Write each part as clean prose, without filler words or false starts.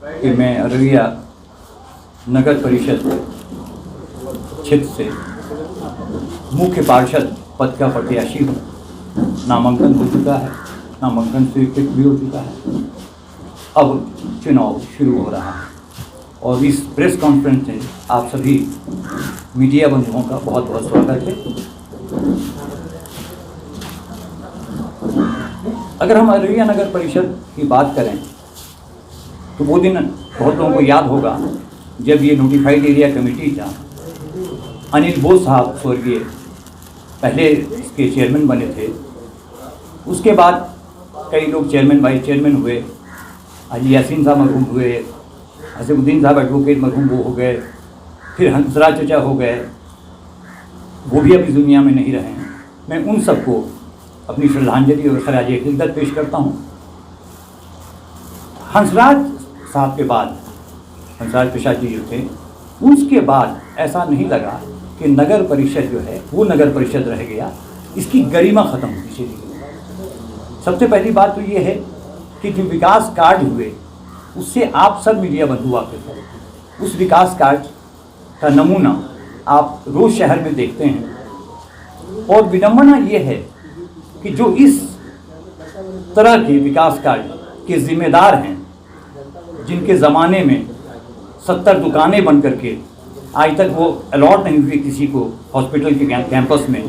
कि मैं अररिया नगर परिषद क्षेत्र से मुख्य पार्षद पद का प्रत्याशी हूँ। नामांकन हो चुका है, नामांकन स्वीकृत भी हो चुका है। अब चुनाव शुरू हो रहा है और इस प्रेस कॉन्फ्रेंस में आप सभी मीडिया बंधुओं का बहुत बहुत स्वागत है। अगर हम अररिया नगर परिषद की बात करें तो वो दिन बहुत लोगों को याद होगा जब ये नोटिफाइड एरिया कमेटी था। अनिल बोस साहब स्वर्गीय पहले इसके चेयरमैन बने थे। उसके बाद कई लोग चेयरमैन वाइस चेयरमैन हुए। हाजी यासीन साहब मरहूम हुए, हसीबुद्दीन साहब एडवोकेट मरहूम वो हो गए, फिर हंसराज चचा हो गए, वो भी अभी दुनिया में नहीं रहे हैं। मैं उन सबको अपनी श्रद्धांजलि और खराज अक़ीदत पेश करता हूँ। हंसराज साहब के बाद, हंसराज प्रसाद जी जो थे, उसके बाद ऐसा नहीं लगा कि नगर परिषद जो है वो नगर परिषद रह गया, इसकी गरिमा ख़त्म हुई चली गई। सबसे पहली बात तो ये है कि जो विकास कार्य हुए उससे आप सब मीडिया बंधु वाकिफ़ हैं। उस विकास कार्य का नमूना आप रोज़ शहर में देखते हैं और विडंबना ये है कि जो इस तरह के विकास कार्य के जिम्मेदार हैं, जिनके ज़माने में 70 दुकानें बन करके आज तक वो अलॉट नहीं हुई किसी को हॉस्पिटल के कैंपस में,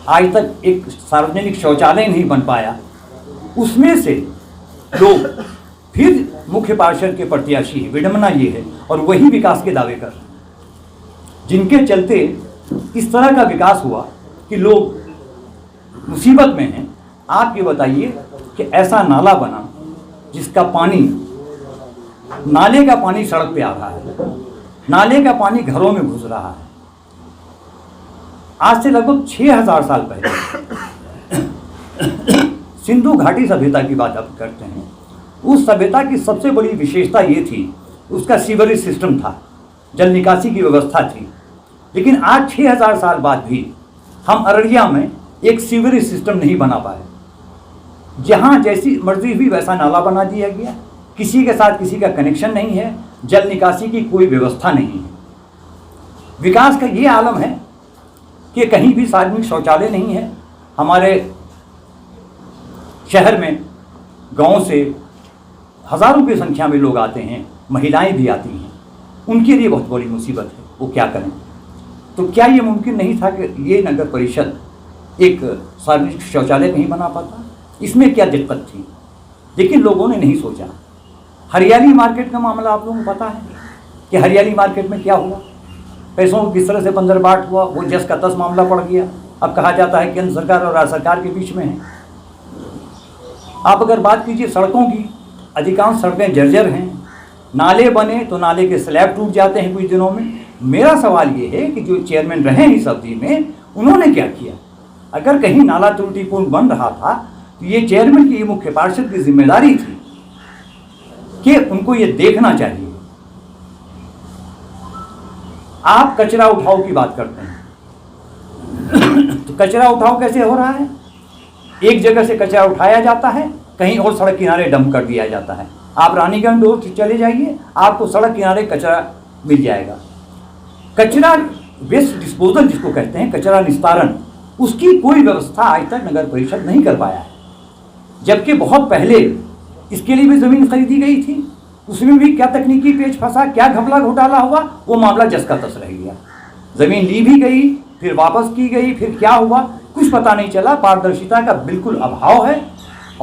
आज तक एक सार्वजनिक शौचालय नहीं बन पाया, उसमें से लोग फिर मुख्य पार्षद के प्रत्याशी हैं। विडंबना ये है और वही विकास के दावे कर रहे हैं, जिनके चलते इस तरह का विकास हुआ कि लोग मुसीबत में हैं। आप ये बताइए कि ऐसा नाला बना जिसका पानी, नाले का पानी सड़क पे आ रहा है, नाले का पानी घरों में घुस रहा है। आज से लगभग 6000 साल पहले सिंधु घाटी सभ्यता की बात आप करते हैं। उस सभ्यता की सबसे बड़ी विशेषता ये थी, उसका सीवरेज सिस्टम था, जल निकासी की व्यवस्था थी। लेकिन आज 6000 साल बाद भी हम अररिया में एक सीवरेज सिस्टम नहीं बना पाए। जहाँ जैसी मर्जी हुई वैसा नाला बना दिया गया, किसी के साथ किसी का कनेक्शन नहीं है, जल निकासी की कोई व्यवस्था नहीं है। विकास का ये आलम है कि कहीं भी सार्वजनिक शौचालय नहीं है। हमारे शहर में गांव से हज़ारों की संख्या में लोग आते हैं, महिलाएं भी आती हैं, उनके लिए बहुत बड़ी मुसीबत है। वो क्या करें? तो क्या ये मुमकिन नहीं था कि ये नगर परिषद एक सार्वजनिक शौचालय नहीं बना पाता? इसमें क्या दिक्कत थी? लेकिन लोगों ने नहीं सोचा। हरियाली मार्केट का मामला आप लोगों को पता है कि हरियाली मार्केट में क्या हुआ? पैसों को किस तरह से बंदरबाट हुआ, वो जस का तस मामला पड़ गया। अब कहा जाता है केंद्र सरकार और राज्य सरकार के बीच में है। आप अगर बात कीजिए सड़कों की, अधिकांश सड़कें जर्जर हैं। नाले बने तो नाले के स्लैब टूट जाते हैं कुछ दिनों में। मेरा सवाल ये है कि जो चेयरमैन रहे इस अवधि में, उन्होंने क्या किया? अगर कहीं नाला त्रुटिपूर्ण बन रहा था तो ये चेयरमैन की, ये मुख्य पार्षद की जिम्मेदारी थी कि उनको ये देखना चाहिए। आप कचरा उठाओ की बात करते हैं तो कचरा उठाओ कैसे हो रहा है? एक जगह से कचरा उठाया जाता है, कहीं और सड़क किनारे डंप कर दिया जाता है। आप रानीगंज रोड चले जाइए, आपको सड़क किनारे कचरा मिल जाएगा। कचरा वेस्ट डिस्पोजल जिसको कहते हैं, कचरा निस्तारण, उसकी कोई व्यवस्था आज तक नगर परिषद नहीं कर पाया है। जबकि बहुत पहले इसके लिए भी ज़मीन खरीदी गई थी, उसमें भी क्या तकनीकी पेच फंसा, क्या घपला घोटाला हुआ, वो मामला जस का तस रह गया। ज़मीन ली भी गई, फिर वापस की गई, फिर क्या हुआ कुछ पता नहीं चला। पारदर्शिता का बिल्कुल अभाव है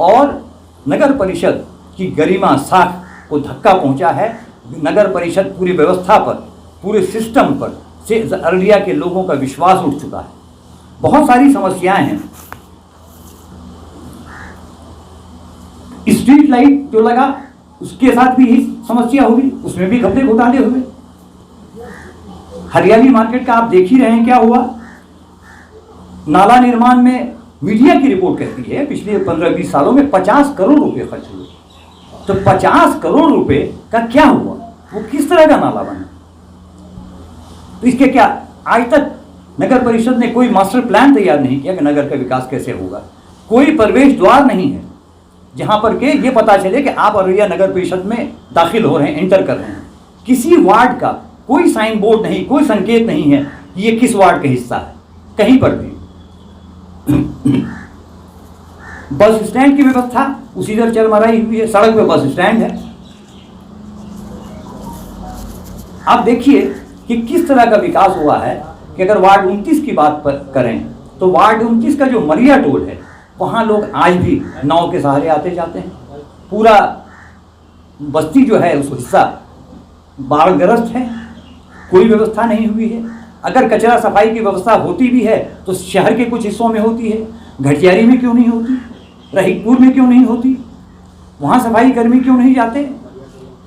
और नगर परिषद की गरिमा साख को धक्का पहुंचा है। नगर परिषद पूरी व्यवस्था पर, पूरे सिस्टम पर से अररिया के लोगों का विश्वास उठ चुका है। बहुत सारी समस्याएं हैं। स्ट्रीट लाइट जो लगा उसके साथ भी यही समस्या हुई, उसमें भी घपले घोटाले हुए। हरियाली मार्केट का आप देख ही रहे हैं क्या हुआ। नाला निर्माण में मीडिया की रिपोर्ट कहती है पिछले 15-20 सालों में 50 करोड़ रुपए खर्च हुए। तो 50 करोड़ रुपए का क्या हुआ? वो किस तरह का नाला बना? तो इसके क्या आज तक नगर परिषद ने कोई मास्टर प्लान तैयार नहीं किया कि नगर का विकास कैसे होगा। कोई प्रवेश द्वार नहीं है। जहाँ पर के ये पता चले कि आप औरैया नगर परिषद में दाखिल हो रहे हैं, एंटर कर रहे हैं। किसी वार्ड का कोई साइन बोर्ड नहीं, कोई संकेत नहीं है कि ये किस वार्ड का हिस्सा है, कहीं पर भी। बस स्टैंड की व्यवस्था उसी तरह चरमराई हुई है, सड़क पे बस स्टैंड है। आप देखिए कि किस तरह का विकास हुआ है कि अगर वार्ड 29 की बात करें तो वार्ड 29 का जो मरिया टोल है, वहाँ लोग आज भी नाव के सहारे आते जाते हैं। पूरा बस्ती जो है उस हिस्सा बाढ़ग्रस्त है, कोई व्यवस्था नहीं हुई है। अगर कचरा सफाई की व्यवस्था होती भी है तो शहर के कुछ हिस्सों में होती है, घटियारी में क्यों नहीं होती, रहीकपुर में क्यों नहीं होती, वहाँ सफाई कर्मी क्यों नहीं जाते,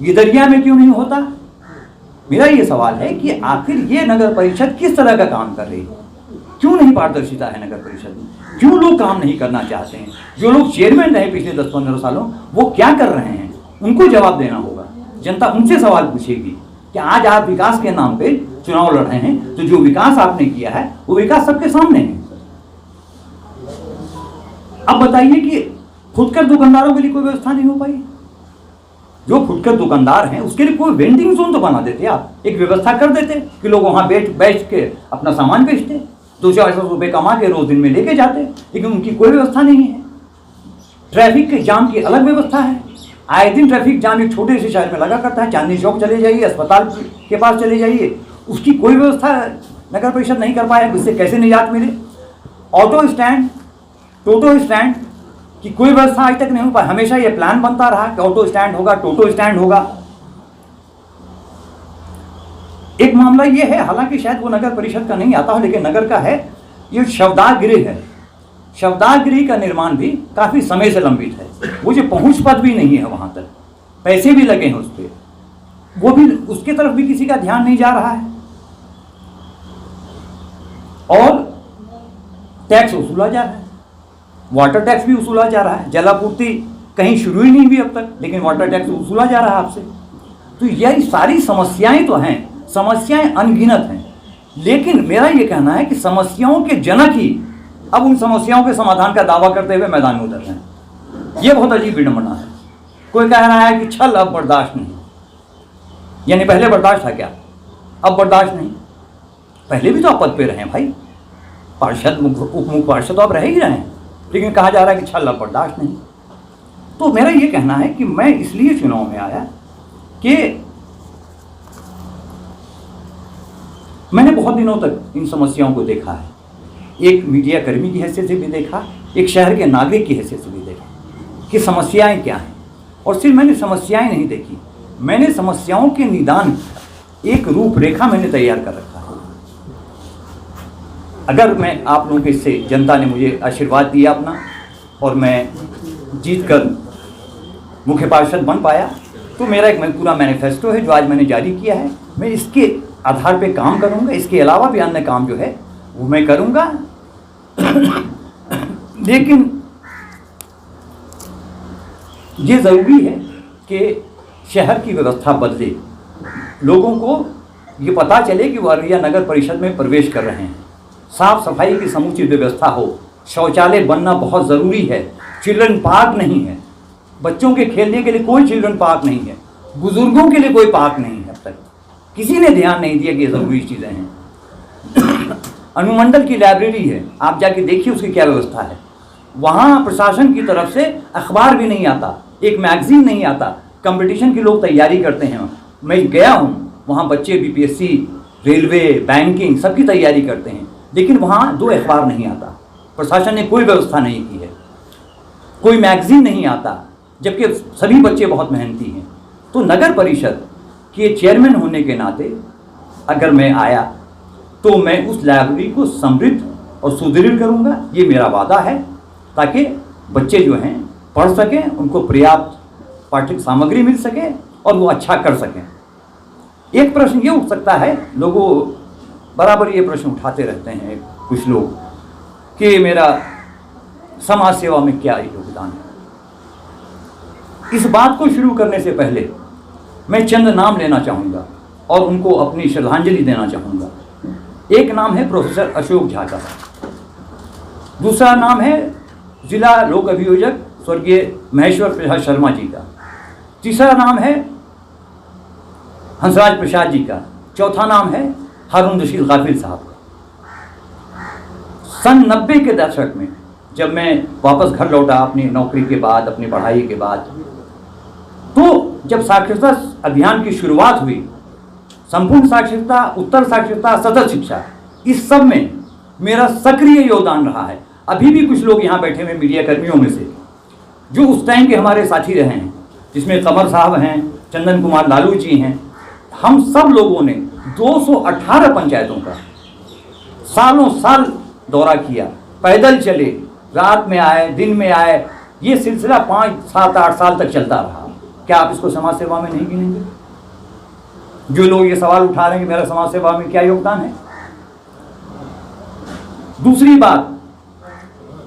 गिदरिया में क्यों नहीं होता। मेरा ये सवाल है कि आखिर ये नगर परिषद किस तरह का काम कर रही है, क्यों नहीं पारदर्शिता है नगर परिषद में, क्यों लोग काम नहीं करना चाहते हैं। जो लोग चेयरमैन रहे पिछले 10-15 सालों, वो क्या कर रहे हैं, उनको जवाब देना होगा। जनता उनसे सवाल पूछेगी कि आज आप विकास के नाम पे चुनाव लड़ रहे हैं, तो जो विकास आपने किया है वो विकास सबके सामने है। अब बताइए कि फुटकर दुकानदारों के लिए कोई व्यवस्था नहीं हो पाई। जो फुटकर दुकानदार हैं उसके लिए कोई वेंडिंग जोन तो बना देते, आप एक व्यवस्था कर देते कि लोग वहां बैठ के अपना सामान बेचते, 200-250 रुपये कमा के रोज दिन में लेके जाते, लेकिन उनकी कोई व्यवस्था नहीं है। ट्रैफिक के जाम की अलग व्यवस्था है, आए दिन ट्रैफिक जाम एक छोटे से शहर में लगा करता है। चांदनी चौक चले जाइए, अस्पताल के पास चले जाइए, उसकी कोई व्यवस्था नगर परिषद नहीं कर पाया। इससे कैसे निजात मिले। ऑटो स्टैंड, टोटो स्टैंड की कोई व्यवस्था आज तक नहीं हो पाई। हमेशा ये प्लान बनता रहा कि ऑटो स्टैंड होगा, टोटो स्टैंड होगा। एक मामला ये है, हालांकि शायद वो नगर परिषद का नहीं आता हो, लेकिन नगर का है, ये शवदाह गृह है। शवदाह गृह का निर्माण भी काफी समय से लंबित है। वो जो पहुंच पद भी नहीं है वहां तक, पैसे भी लगे हैं उस पर, वो भी उसके तरफ भी किसी का ध्यान नहीं जा रहा है। और टैक्स वसूला जा रहा है, वाटर टैक्स भी वसूला जा रहा है। जलापूर्ति कहीं शुरू ही नहीं हुई अब तक, लेकिन वाटर टैक्स वसूला जा रहा है आपसे। तो यही सारी समस्याएं तो हैं, समस्याएं अनगिनत हैं। लेकिन मेरा ये कहना है कि समस्याओं के जनक ही अब उन समस्याओं के समाधान का दावा करते हुए मैदान में उतर रहे हैं। ये बहुत अजीब विडंबना है। कोई कह रहा है कि छल अब बर्दाश्त नहीं, यानी पहले बर्दाश्त था क्या, अब बर्दाश्त नहीं। पहले भी तो आप पद पे रहे हैं भाई, पार्षद, उप मुख्य पार्षद तो आप रह ही रहे हैं, लेकिन कहा जा रहा है कि छल अब बर्दाश्त नहीं। तो मेरा ये कहना है कि मैं इसलिए चुनाव में आया कि मैंने बहुत दिनों तक इन समस्याओं को देखा है। एक मीडिया कर्मी की हैसियत से भी देखा, एक शहर के नागरिक की हैसियत से भी देखा कि समस्याएं क्या हैं। और सिर्फ मैंने समस्याएं नहीं देखी, मैंने समस्याओं के निदान एक रूपरेखा मैंने तैयार कर रखा है। अगर मैं आप लोगों के से जनता ने मुझे आशीर्वाद दिया अपना और मैं जीत कर मुख्य पार्षद बन पाया, तो मेरा एक पूरा मैनिफेस्टो है जो आज मैंने जारी किया है। मैं इसके आधार पे काम करूंगा, इसके अलावा भी अन्य काम जो है वो मैं करूंगा। लेकिन ये ज़रूरी है कि शहर की व्यवस्था बदले, लोगों को ये पता चले कि वो औरैया नगर परिषद में प्रवेश कर रहे हैं। साफ सफाई की समुचित व्यवस्था हो, शौचालय बनना बहुत ज़रूरी है। चिल्ड्रन पार्क नहीं है, बच्चों के खेलने के लिए कोई चिल्ड्रन पार्क नहीं है, बुजुर्गों के लिए कोई पार्क नहीं है। अब तक किसी ने ध्यान नहीं दिया कि ये ज़रूरी चीज़ें हैं। अनुमंडल की लाइब्रेरी है, आप जाके देखिए उसकी क्या व्यवस्था है। वहाँ प्रशासन की तरफ से अखबार भी नहीं आता, एक मैगजीन नहीं आता। कंपटीशन की लोग तैयारी करते हैं, मैं गया हूँ वहाँ, बच्चे बीपीएससी, रेलवे, बैंकिंग सबकी तैयारी करते हैं, लेकिन वहाँ 2 अखबार नहीं आता। प्रशासन ने कोई व्यवस्था नहीं की है, कोई मैगजीन नहीं आता, जबकि सभी बच्चे बहुत मेहनती हैं। तो नगर परिषद के चेयरमैन होने के नाते अगर मैं आया तो मैं उस लाइब्रेरी को समृद्ध और सुदृढ़ करूंगा, ये मेरा वादा है, ताकि बच्चे जो हैं पढ़ सकें, उनको पर्याप्त पाठ्य सामग्री मिल सके और वो अच्छा कर सकें। एक प्रश्न ये उठ सकता है, लोगों बराबर ये प्रश्न उठाते रहते हैं कुछ लोग कि मेरा समाज सेवा में क्या योगदान है। इस बात को शुरू करने से पहले मैं चंद नाम लेना चाहूँगा और उनको अपनी श्रद्धांजलि देना चाहूँगा। एक नाम है प्रोफेसर अशोक झा का, दूसरा नाम है जिला लोक अभियोजक स्वर्गीय महेश्वर प्रसाद शर्मा जी का, तीसरा नाम है हंसराज प्रसाद जी का, चौथा नाम है हारून रशीद गाफिल साहब का। सन 90 के दशक में जब मैं वापस घर लौटा अपनी नौकरी के बाद, अपनी पढ़ाई के बाद, तो जब साक्षरता अभियान की शुरुआत हुई, संपूर्ण साक्षरता, उत्तर साक्षरता, सतत शिक्षा, इस सब में मेरा सक्रिय योगदान रहा है। अभी भी कुछ लोग यहाँ बैठे हुए मीडिया कर्मियों में से जो उस टाइम के हमारे साथी रहे हैं, जिसमें कमर साहब हैं, चंदन कुमार लालू जी हैं, हम सब लोगों ने 218 पंचायतों का सालों साल दौरा किया, पैदल चले, रात में आए, दिन में आए, ये सिलसिला 5, 7, 8 साल तक चलता रहा। क्या आप इसको समाज सेवा में नहीं गिनेंगे? जो लोग ये सवाल उठा रहे हैं कि मेरा समाज सेवा में क्या योगदान है। दूसरी बात,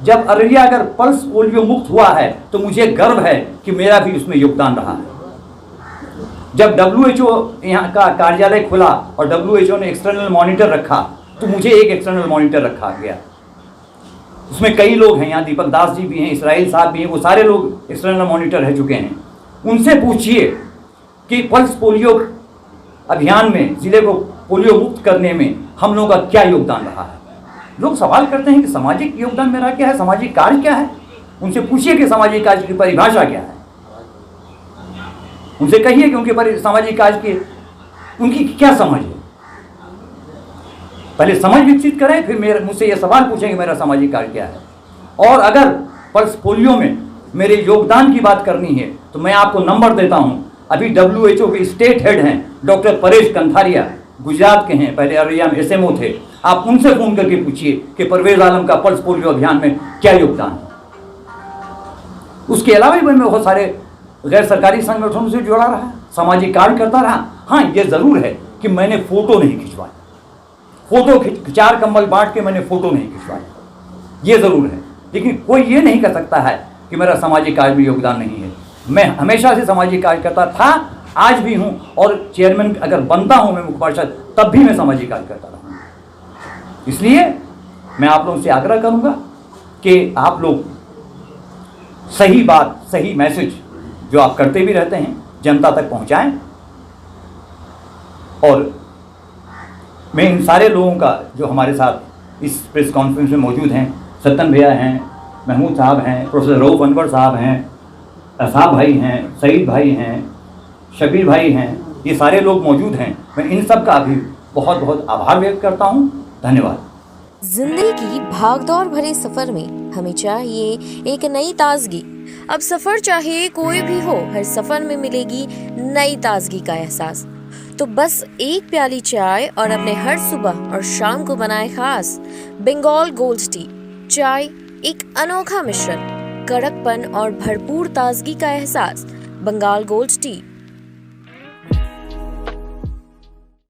जब अररिया अगर पल्स पोलियो मुक्त हुआ है तो मुझे गर्व है कि मेरा भी उसमें योगदान रहा है। जब WHO यहाँ का कार्यालय खुला और WHO ने एक्सटर्नल मॉनिटर रखा तो मुझे एक एक्सटर्नल मॉनिटर रखा गया। उसमें कई लोग हैं, यहाँ दीपक दास जी भी हैं, इसराइल साहब भी हैं, वो सारे लोग एक्सटर्नल मॉनिटर रह चुके हैं। उनसे पूछिए कि पल्स पोलियो अभियान में, जिले को पोलियो मुक्त करने में हम लोगों का क्या योगदान रहा है। लोग सवाल करते हैं कि सामाजिक योगदान मेरा क्या है, सामाजिक कार्य क्या है। उनसे पूछिए कि सामाजिक कार्य की परिभाषा क्या है। उनसे कहिए कि उनके सामाजिक कार्य की उनकी क्या समझ है। पहले समझ विकसित करें, फिर मुझसे ये सवाल पूछें कि मेरा सामाजिक कार्य क्या है। और अगर पल्स पोलियो में मेरे योगदान की बात करनी है तो मैं आपको नंबर देता हूं। अभी WHO के स्टेट हेड हैं डॉक्टर परेश कंथारिया, गुजरात के हैं, पहले अररिया में SMO थे। आप उनसे फोन करके पूछिए कि परवेज आलम का पल्स पोलियो अभियान में क्या योगदान है। उसके अलावा भी मैं बहुत सारे गैर सरकारी संगठनों से जुड़ा रहा, सामाजिक कार्य करता रहा। हाँ, ये जरूर है कि मैंने फोटो नहीं खिंचवाया, फोटो 4 कंबल बांट के मैंने फोटो नहीं खिंचवाया, ये जरूर है। लेकिन कोई ये नहीं कर सकता है कि मेरा सामाजिक कार्य में योगदान नहीं है। मैं हमेशा से सामाजिक कार्य करता था, आज भी हूँ, और चेयरमैन अगर बनता हूँ मैं मुख्य पार्षद, तब भी मैं सामाजिक कार्य करता रहूँगा। इसलिए मैं आप लोगों से आग्रह करूँगा कि आप लोग सही बात, सही मैसेज जो आप करते भी रहते हैं जनता तक पहुँचाएं। और मैं इन सारे लोगों का जो हमारे साथ इस प्रेस कॉन्फ्रेंस में मौजूद हैं, सत्तन भैया हैं, महमूद साहब हैं, प्रोफेसर रऊफ अनवर साहब हैं, असाब भाई हैं, सईद भाई हैं, शबीर भाई हैं, ये सारे लोग मौजूद हैं। मैं इन सब का भी बहुत बहुत आभार व्यक्त करता हूँ। धन्यवाद। जिंदगी की भागदौड़ भरे सफर में हमें चाहिए एक नई ताजगी। अब सफर चाहे कोई भी हो, हर सफर में मिलेगी नई ताजगी का एहसास। तो बस एक प्याली चाय और अपने हर सुबह और शाम को बनाए खास बंगाल गोल्ड टी। चाय एक अनोखा मिश्रण, कड़कपन और भरपूर ताजगी का एहसास। Bengal gold T.